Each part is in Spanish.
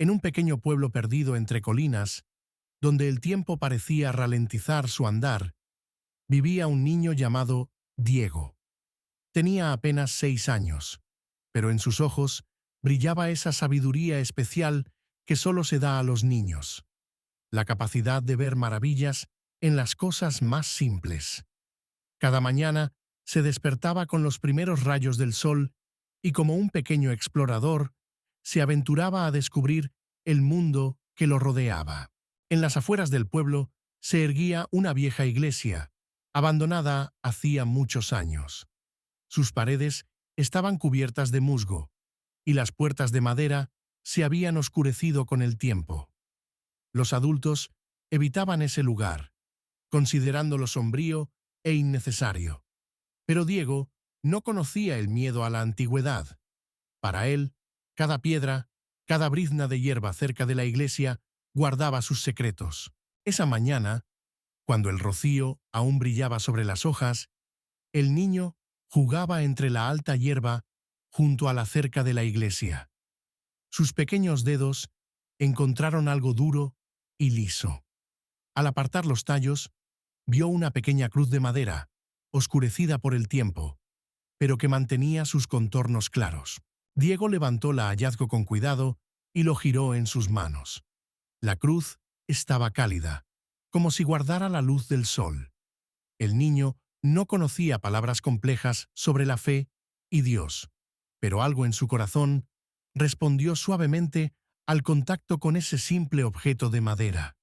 En un pequeño pueblo perdido entre colinas, donde el tiempo parecía ralentizar su andar, vivía un niño llamado Diego. Tenía apenas 6 años, pero en sus ojos brillaba esa sabiduría especial que solo se da a los niños, la capacidad de ver maravillas en las cosas más simples. Cada mañana se despertaba con los primeros rayos del sol y como un pequeño explorador, se aventuraba a descubrir el mundo que lo rodeaba. En las afueras del pueblo se erguía una vieja iglesia, abandonada hacía muchos años. Sus paredes estaban cubiertas de musgo, y las puertas de madera se habían oscurecido con el tiempo. Los adultos evitaban ese lugar, considerándolo sombrío e innecesario. Pero Diego no conocía el miedo a la antigüedad. Para él, cada piedra, cada brizna de hierba cerca de la iglesia guardaba sus secretos. Esa mañana, cuando el rocío aún brillaba sobre las hojas, el niño jugaba entre la alta hierba junto a la cerca de la iglesia. Sus pequeños dedos encontraron algo duro y liso. Al apartar los tallos, vio una pequeña cruz de madera, oscurecida por el tiempo, pero que mantenía sus contornos claros. Diego levantó el hallazgo con cuidado y lo giró en sus manos. La cruz estaba cálida, como si guardara la luz del sol. El niño no conocía palabras complejas sobre la fe y Dios, pero algo en su corazón respondió suavemente al contacto con ese simple objeto de madera.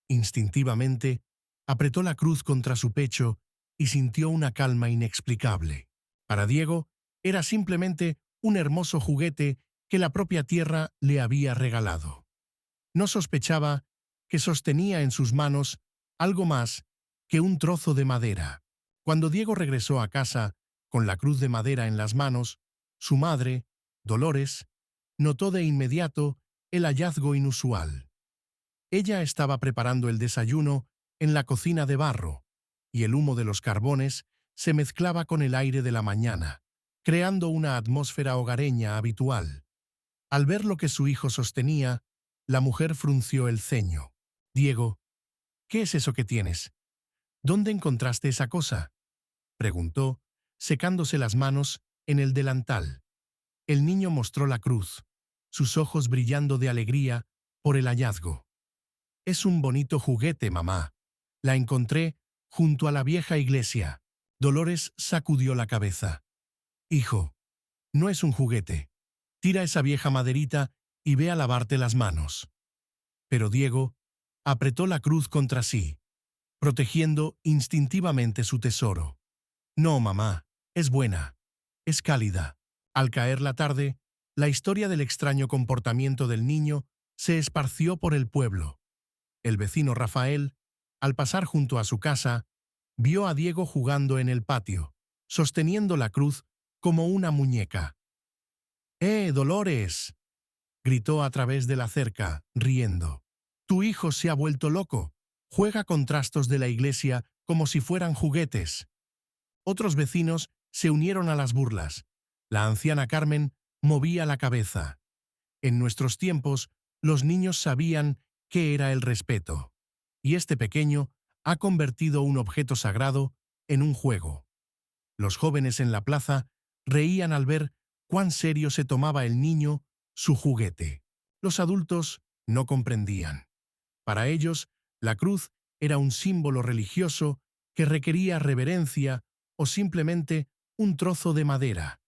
Instintivamente, apretó la cruz contra su pecho y sintió una calma inexplicable. Para Diego, era simplemente un hermoso juguete que la propia tierra le había regalado. No sospechaba que sostenía en sus manos algo más que un trozo de madera. Cuando Diego regresó a casa con la cruz de madera en las manos, su madre, Dolores, notó de inmediato el hallazgo inusual. Ella estaba preparando el desayuno en la cocina de barro, y el humo de los carbones se mezclaba con el aire de la mañana, creando una atmósfera hogareña habitual. Al ver lo que su hijo sostenía, la mujer frunció el ceño. «Diego, ¿qué es eso que tienes? ¿Dónde encontraste esa cosa?», preguntó, secándose las manos en el delantal. El niño mostró la cruz, sus ojos brillando de alegría por el hallazgo. «Es un bonito juguete, mamá. La encontré junto a la vieja iglesia». Dolores sacudió la cabeza. «Hijo, no es un juguete. Tira esa vieja maderita y ve a lavarte las manos». Pero Diego apretó la cruz contra sí, protegiendo instintivamente su tesoro. «No, mamá, es buena. Es cálida». Al caer la tarde, la historia del extraño comportamiento del niño se esparció por el pueblo. El vecino Rafael, al pasar junto a su casa, vio a Diego jugando en el patio, sosteniendo la cruz como una muñeca. Dolores!», gritó a través de la cerca, riendo. «Tu hijo se ha vuelto loco. Juega con trastos de la iglesia como si fueran juguetes». Otros vecinos se unieron a las burlas. La anciana Carmen movía la cabeza. En nuestros tiempos, los niños sabían qué era el respeto. Y este pequeño ha convertido un objeto sagrado en un juego. Los jóvenes en la plaza reían al ver cuán serio se tomaba el niño su juguete. Los adultos no comprendían. Para ellos, la cruz era un símbolo religioso que requería reverencia o simplemente un trozo de madera.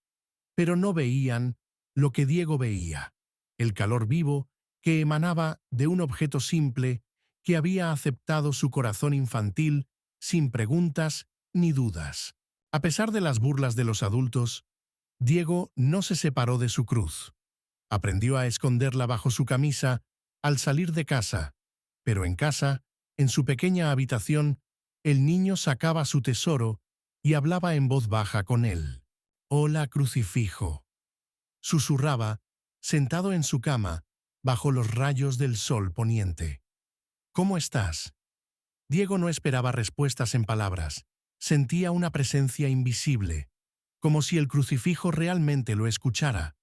Pero no veían lo que Diego veía, el calor vivo que emanaba de un objeto simple que había aceptado su corazón infantil sin preguntas ni dudas. A pesar de las burlas de los adultos, Diego no se separó de su cruz. Aprendió a esconderla bajo su camisa al salir de casa, pero en casa, en su pequeña habitación, el niño sacaba su tesoro y hablaba en voz baja con él. «Hola, crucifijo», susurraba, sentado en su cama, bajo los rayos del sol poniente. «¿Cómo estás?». Diego no esperaba respuestas en palabras. Sentía una presencia invisible, como si el crucifijo realmente lo escuchara.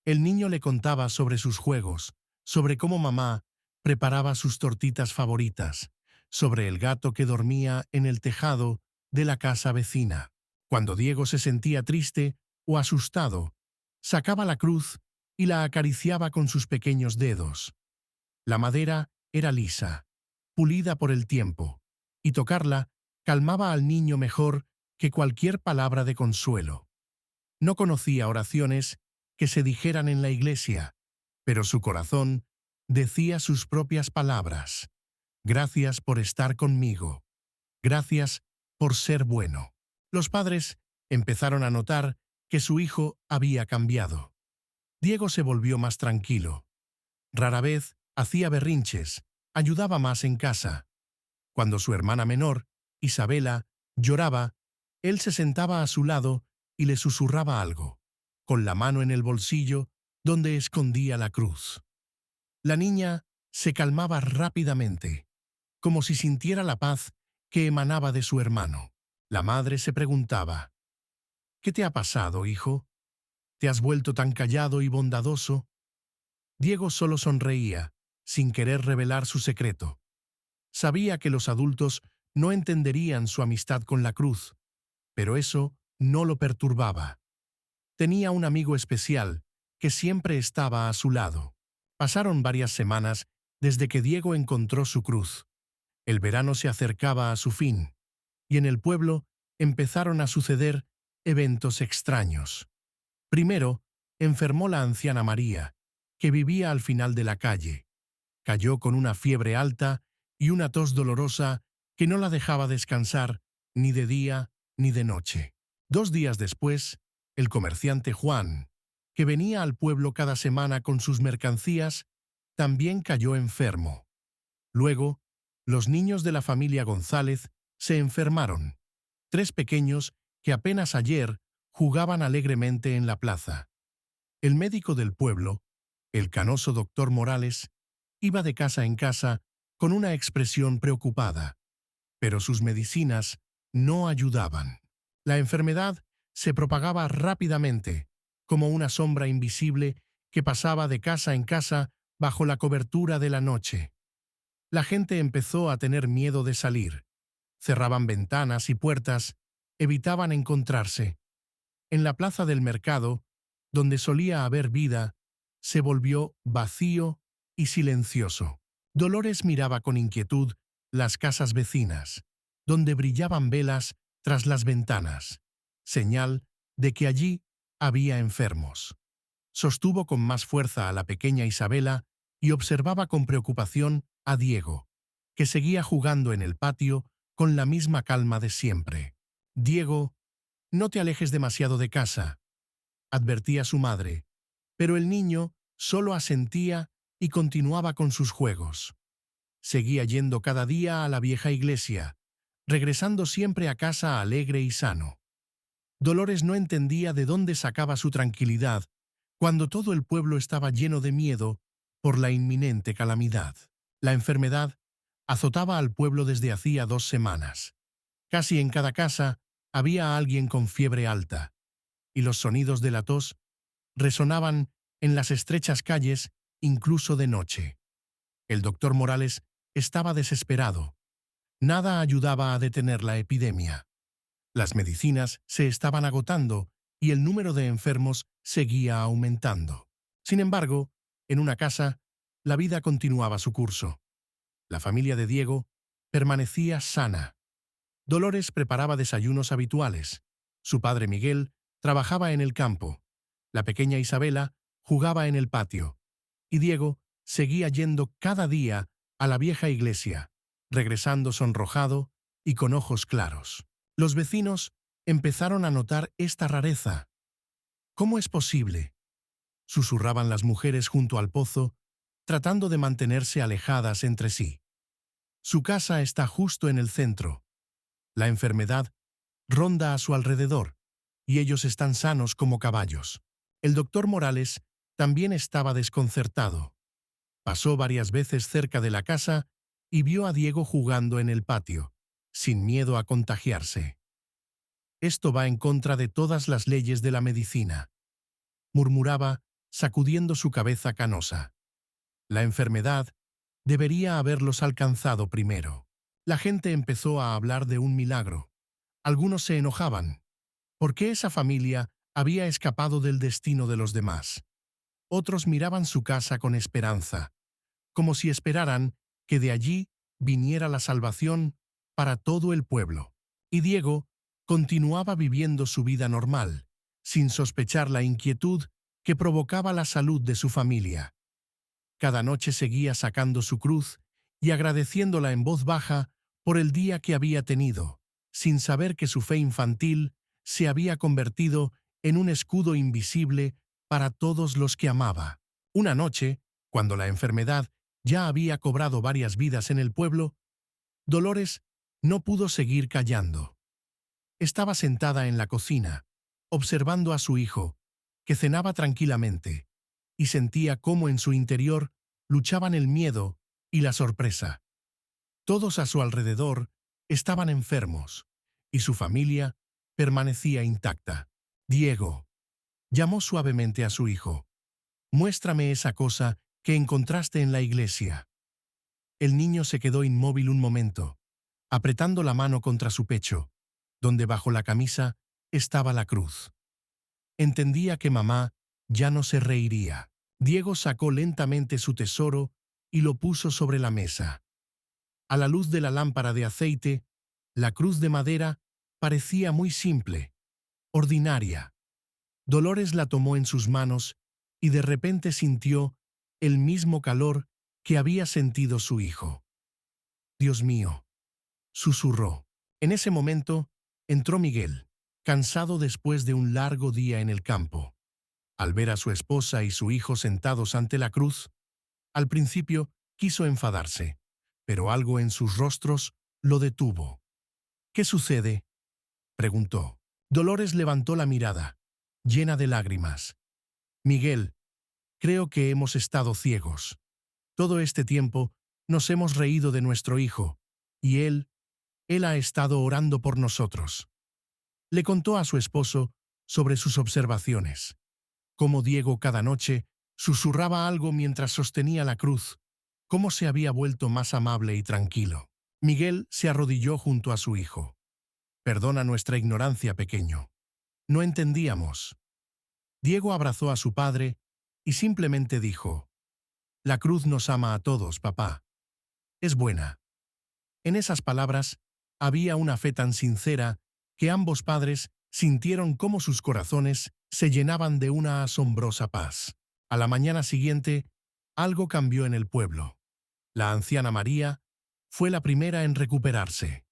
El niño le contaba sobre sus juegos, sobre cómo mamá preparaba sus tortitas favoritas, sobre el gato que dormía en el tejado de la casa vecina. Cuando Diego se sentía triste o asustado, sacaba la cruz y la acariciaba con sus pequeños dedos. La madera era lisa, pulida por el tiempo, y tocarla calmaba al niño mejor que cualquier palabra de consuelo. No conocía oraciones que se dijeran en la iglesia, pero su corazón decía sus propias palabras. Gracias por estar conmigo. Gracias por ser bueno. Los padres empezaron a notar que su hijo había cambiado. Diego se volvió más tranquilo. Rara vez hacía berrinches, ayudaba más en casa. Cuando su hermana menor, Isabela, lloraba, él se sentaba a su lado y le susurraba algo, con la mano en el bolsillo donde escondía la cruz. La niña se calmaba rápidamente, como si sintiera la paz que emanaba de su hermano. La madre se preguntaba, ¿qué te ha pasado, hijo? ¿Te has vuelto tan callado y bondadoso? Diego solo sonreía, sin querer revelar su secreto. Sabía que los adultos no entenderían su amistad con la cruz, pero eso no lo perturbaba. Tenía un amigo especial que siempre estaba a su lado. Pasaron varias semanas desde que Diego encontró su cruz. El verano se acercaba a su fin, y en el pueblo empezaron a suceder eventos extraños. Primero, enfermó la anciana María, que vivía al final de la calle. Cayó con una fiebre alta y una tos dolorosa que no la dejaba descansar ni de día ni de noche. 2 días después, el comerciante Juan, que venía al pueblo cada semana con sus mercancías, también cayó enfermo. Luego, los niños de la familia González se enfermaron. 3 pequeños que apenas ayer jugaban alegremente en la plaza. El médico del pueblo, el canoso doctor Morales, iba de casa en casa con una expresión preocupada, pero sus medicinas no ayudaban. La enfermedad se propagaba rápidamente, como una sombra invisible que pasaba de casa en casa bajo la cobertura de la noche. La gente empezó a tener miedo de salir. Cerraban ventanas y puertas, evitaban encontrarse. En la plaza del mercado, donde solía haber vida, se volvió vacío y silencioso. Dolores miraba con inquietud las casas vecinas, donde brillaban velas tras las ventanas, señal de que allí había enfermos. Sostuvo con más fuerza a la pequeña Isabela y observaba con preocupación a Diego, que seguía jugando en el patio con la misma calma de siempre. «Diego, no te alejes demasiado de casa», advertía su madre, pero el niño solo asentía y continuaba con sus juegos. Seguía yendo cada día a la vieja iglesia, regresando siempre a casa alegre y sano. Dolores no entendía de dónde sacaba su tranquilidad cuando todo el pueblo estaba lleno de miedo por la inminente calamidad. La enfermedad azotaba al pueblo desde hacía 2 semanas. Casi en cada casa había alguien con fiebre alta, y los sonidos de la tos resonaban en las estrechas calles incluso de noche. El doctor Morales estaba desesperado. Nada ayudaba a detener la epidemia. Las medicinas se estaban agotando y el número de enfermos seguía aumentando. Sin embargo, en una casa, la vida continuaba su curso. La familia de Diego permanecía sana. Dolores preparaba desayunos habituales. Su padre Miguel trabajaba en el campo. La pequeña Isabela jugaba en el patio. Y Diego seguía yendo cada día a la vieja iglesia, regresando sonrojado y con ojos claros. Los vecinos empezaron a notar esta rareza. «¿Cómo es posible?», susurraban las mujeres junto al pozo, tratando de mantenerse alejadas entre sí. «Su casa está justo en el centro. La enfermedad ronda a su alrededor, y ellos están sanos como caballos». El doctor Morales también estaba desconcertado. Pasó varias veces cerca de la casa y vio a Diego jugando en el patio, sin miedo a contagiarse. «Esto va en contra de todas las leyes de la medicina», murmuraba, sacudiendo su cabeza canosa. La enfermedad debería haberlos alcanzado primero. La gente empezó a hablar de un milagro. Algunos se enojaban. ¿Por qué esa familia había escapado del destino de los demás? Otros miraban su casa con esperanza, como si esperaran que de allí viniera la salvación para todo el pueblo. Y Diego continuaba viviendo su vida normal, sin sospechar la inquietud que provocaba la salud de su familia. Cada noche seguía sacando su cruz y agradeciéndola en voz baja por el día que había tenido, sin saber que su fe infantil se había convertido en un escudo invisible para todos los que amaba. Una noche, cuando la enfermedad ya había cobrado varias vidas en el pueblo, Dolores no pudo seguir callando. Estaba sentada en la cocina, observando a su hijo, que cenaba tranquilamente, y sentía cómo en su interior luchaban el miedo y la sorpresa. Todos a su alrededor estaban enfermos, y su familia permanecía intacta. Diego llamó suavemente a su hijo. «Muéstrame esa cosa que encontraste en la iglesia». El niño se quedó inmóvil un momento, apretando la mano contra su pecho, donde bajo la camisa estaba la cruz. Entendía que mamá ya no se reiría. Diego sacó lentamente su tesoro y lo puso sobre la mesa. A la luz de la lámpara de aceite, la cruz de madera parecía muy simple, ordinaria. Dolores la tomó en sus manos y de repente sintió el mismo calor que había sentido su hijo. «Dios mío», susurró. En ese momento entró Miguel, cansado después de un largo día en el campo. Al ver a su esposa y su hijo sentados ante la cruz, al principio quiso enfadarse, pero algo en sus rostros lo detuvo. «¿Qué sucede?», preguntó. Dolores levantó la mirada, llena de lágrimas. «Miguel, creo que hemos estado ciegos. Todo este tiempo nos hemos reído de nuestro hijo, y él ha estado orando por nosotros». Le contó a su esposo sobre sus observaciones, cómo Diego cada noche susurraba algo mientras sostenía la cruz, cómo se había vuelto más amable y tranquilo. Miguel se arrodilló junto a su hijo. «Perdona nuestra ignorancia, pequeño. No entendíamos». Diego abrazó a su padre y simplemente dijo: «La cruz nos ama a todos, papá. Es buena». En esas palabras había una fe tan sincera que ambos padres sintieron cómo sus corazones se llenaban de una asombrosa paz. A la mañana siguiente, algo cambió en el pueblo. La anciana María fue la primera en recuperarse.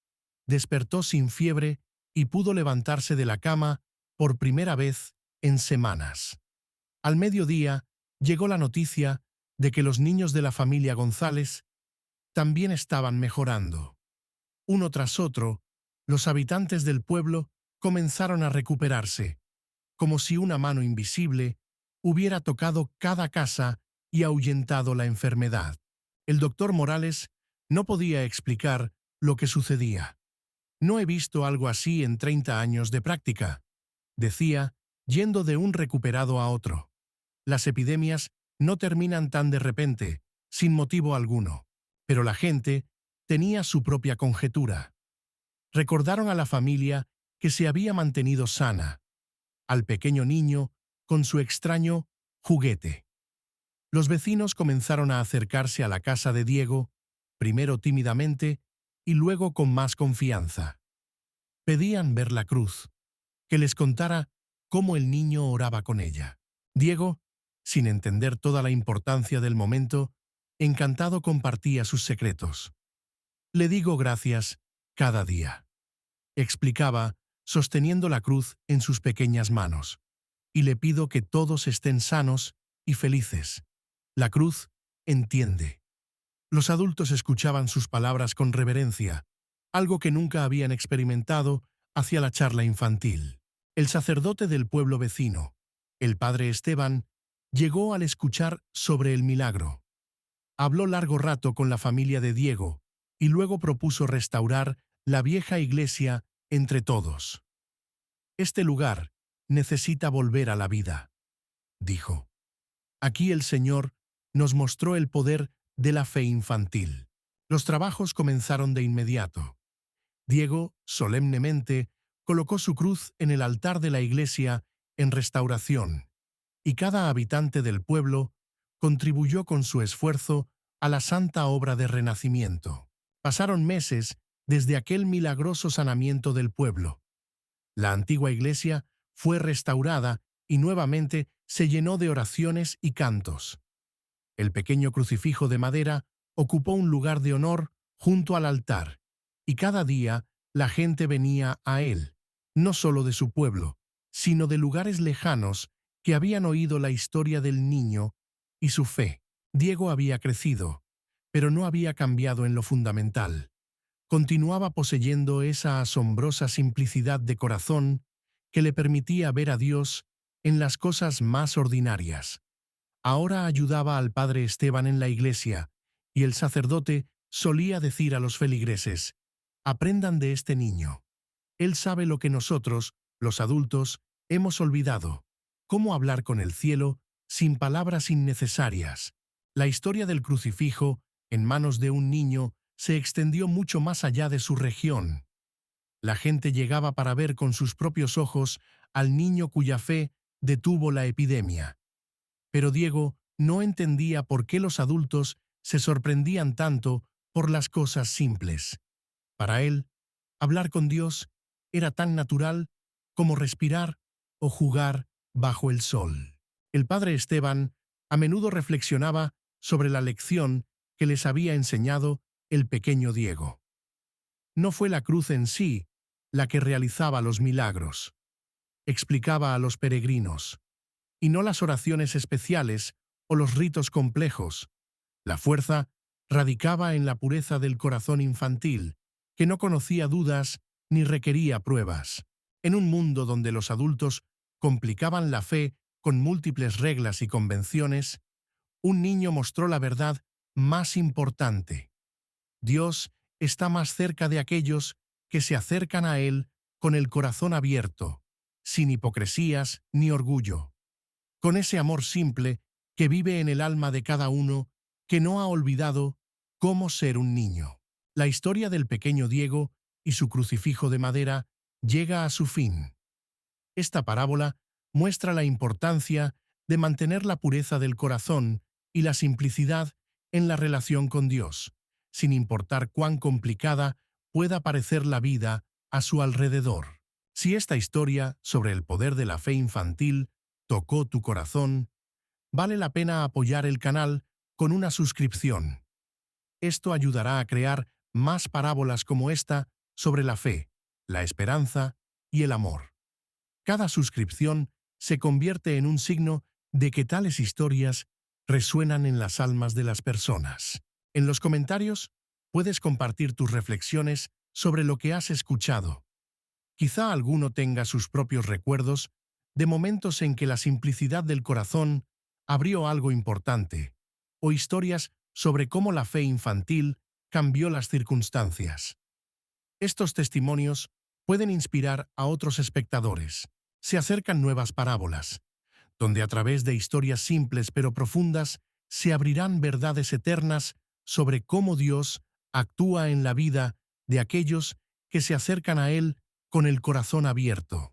Despertó sin fiebre y pudo levantarse de la cama por primera vez en semanas. Al mediodía llegó la noticia de que los niños de la familia González también estaban mejorando. Uno tras otro, los habitantes del pueblo comenzaron a recuperarse, como si una mano invisible hubiera tocado cada casa y ahuyentado la enfermedad. El doctor Morales no podía explicar lo que sucedía. «No he visto algo así en 30 años de práctica», decía, yendo de un recuperado a otro. «Las epidemias no terminan tan de repente, sin motivo alguno». Pero la gente tenía su propia conjetura. Recordaron a la familia que se había mantenido sana, al pequeño niño con su extraño juguete. Los vecinos comenzaron a acercarse a la casa de Diego, primero tímidamente y luego con más confianza. Pedían ver la cruz, que les contara cómo el niño oraba con ella. Diego, sin entender toda la importancia del momento, encantado compartía sus secretos. «Le digo gracias cada día», explicaba, sosteniendo la cruz en sus pequeñas manos. «Y le pido que todos estén sanos y felices. La cruz entiende». Los adultos escuchaban sus palabras con reverencia, algo que nunca habían experimentado hacia la charla infantil. El sacerdote del pueblo vecino, el padre Esteban, llegó al escuchar sobre el milagro. Habló largo rato con la familia de Diego y luego propuso restaurar la vieja iglesia entre todos. «Este lugar necesita volver a la vida», dijo. «Aquí el Señor nos mostró el poder de la fe infantil. Los trabajos comenzaron de inmediato. Diego, solemnemente, colocó su cruz en el altar de la iglesia en restauración, y cada habitante del pueblo contribuyó con su esfuerzo a la santa obra de renacimiento. Pasaron meses desde aquel milagroso sanamiento del pueblo. La antigua iglesia fue restaurada y nuevamente se llenó de oraciones y cantos. El pequeño crucifijo de madera ocupó un lugar de honor junto al altar, y cada día la gente venía a él, no solo de su pueblo, sino de lugares lejanos que habían oído la historia del niño y su fe. Diego había crecido, pero no había cambiado en lo fundamental. Continuaba poseyendo esa asombrosa simplicidad de corazón que le permitía ver a Dios en las cosas más ordinarias. Ahora ayudaba al padre Esteban en la iglesia, y el sacerdote solía decir a los feligreses: «Aprendan de este niño. Él sabe lo que nosotros, los adultos, hemos olvidado: cómo hablar con el cielo sin palabras innecesarias». La historia del crucifijo, en manos de un niño, se extendió mucho más allá de su región. La gente llegaba para ver con sus propios ojos al niño cuya fe detuvo la epidemia. Pero Diego no entendía por qué los adultos se sorprendían tanto por las cosas simples. Para él, hablar con Dios era tan natural como respirar o jugar bajo el sol. El padre Esteban a menudo reflexionaba sobre la lección que les había enseñado el pequeño Diego. No fue la cruz en sí la que realizaba los milagros, explicaba a los peregrinos, y no las oraciones especiales o los ritos complejos. La fuerza radicaba en la pureza del corazón infantil, que no conocía dudas ni requería pruebas. En un mundo donde los adultos complicaban la fe con múltiples reglas y convenciones, un niño mostró la verdad más importante: Dios está más cerca de aquellos que se acercan a Él con el corazón abierto, sin hipocresías ni orgullo, con ese amor simple que vive en el alma de cada uno que no ha olvidado cómo ser un niño. La historia del pequeño Diego y su crucifijo de madera llega a su fin. Esta parábola muestra la importancia de mantener la pureza del corazón y la simplicidad en la relación con Dios, sin importar cuán complicada pueda parecer la vida a su alrededor. Si esta historia sobre el poder de la fe infantil tocó tu corazón, vale la pena apoyar el canal con una suscripción. Esto ayudará a crear más parábolas como esta sobre la fe, la esperanza y el amor. Cada suscripción se convierte en un signo de que tales historias resuenan en las almas de las personas. En los comentarios puedes compartir tus reflexiones sobre lo que has escuchado. Quizá alguno tenga sus propios recuerdos de momentos en que la simplicidad del corazón abrió algo importante, o historias sobre cómo la fe infantil cambió las circunstancias. Estos testimonios pueden inspirar a otros espectadores. Se acercan nuevas parábolas, donde a través de historias simples pero profundas se abrirán verdades eternas sobre cómo Dios actúa en la vida de aquellos que se acercan a Él con el corazón abierto.